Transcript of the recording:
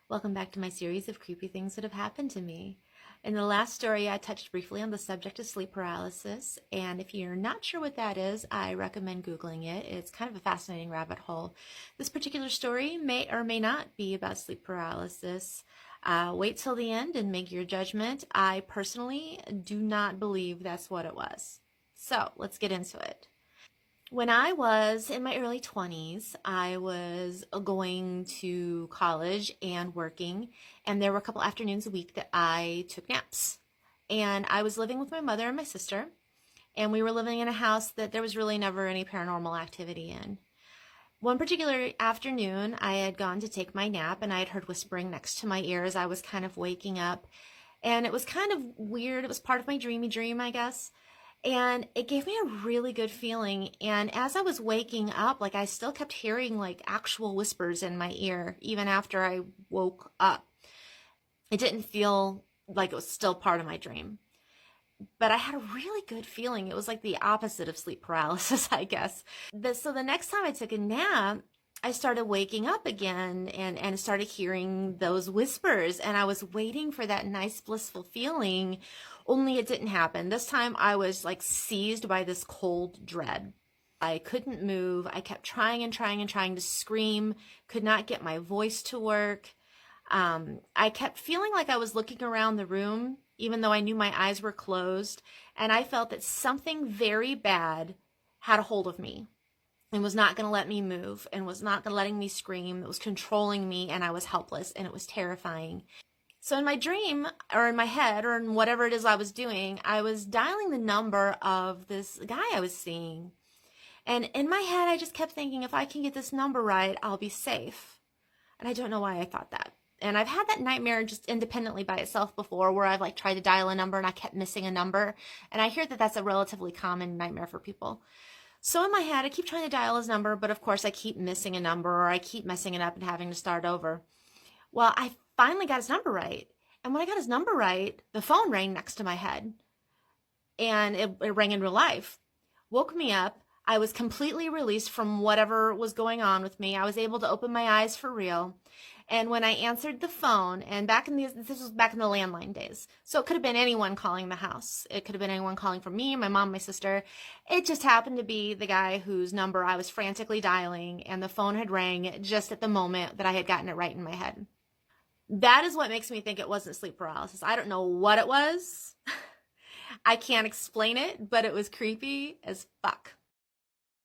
Welcome back to my series of creepy things that have happened to me. In the last story, I touched briefly on the subject of sleep paralysis, and if you're not sure what that is, I recommend Googling it. It's kind of a fascinating rabbit hole. This particular story may or may not be about sleep paralysis. Wait till the end and make your judgment. I personally do not believe that's what it was. So let's get into it. When I was in my early 20s, I was going to college and working, and there were a couple afternoons a week that I took naps. And I was living with my mother and my sister, and we were living in a house that there was really never any paranormal activity in. One particular afternoon, I had gone to take my nap, and I had heard whispering next to my ear as I was kind of waking up. And it was kind of weird. It was part of my dreamy dream, I guess. And it gave me a really good feeling. And as I was waking up, like I still kept hearing like actual whispers in my ear, even after I woke up. It didn't feel like it was still part of my dream. But I had a really good feeling. It was like the opposite of sleep paralysis, I guess. So the next time I took a nap, I started waking up again and started hearing those whispers. And I was waiting for that nice, blissful feeling, only it didn't happen. This time I was like seized by this cold dread. I couldn't move. I kept trying and trying and trying to scream, could not get my voice to work. I kept feeling like I was looking around the room, even though I knew my eyes were closed. And I felt that something very bad had a hold of me and was not going to let me move and was not going to letting me scream. It was controlling me and I was helpless and it was terrifying. So in my dream or in my head or in whatever it is I was doing, I was dialing the number of this guy I was seeing. And in my head, I just kept thinking, if I can get this number right, I'll be safe. And I don't know why I thought that. And I've had that nightmare just independently by itself before where I've like tried to dial a number and I kept missing a number. And I hear that that's a relatively common nightmare for people. So in my head, I keep trying to dial his number, but of course I keep missing a number or I keep messing it up and having to start over. Well, I finally got his number right. And when I got his number right, the phone rang next to my head and it rang in real life. Woke me up. I was completely released from whatever was going on with me. I was able to open my eyes for real. And when I answered the phone, and this was back in the landline days, so it could have been anyone calling the house. It could have been anyone calling from me, my mom, my sister. It just happened to be the guy whose number I was frantically dialing, and the phone had rang just at the moment that I had gotten it right in my head. That is what makes me think it wasn't sleep paralysis. I don't know what it was. I can't explain it, but it was creepy as fuck.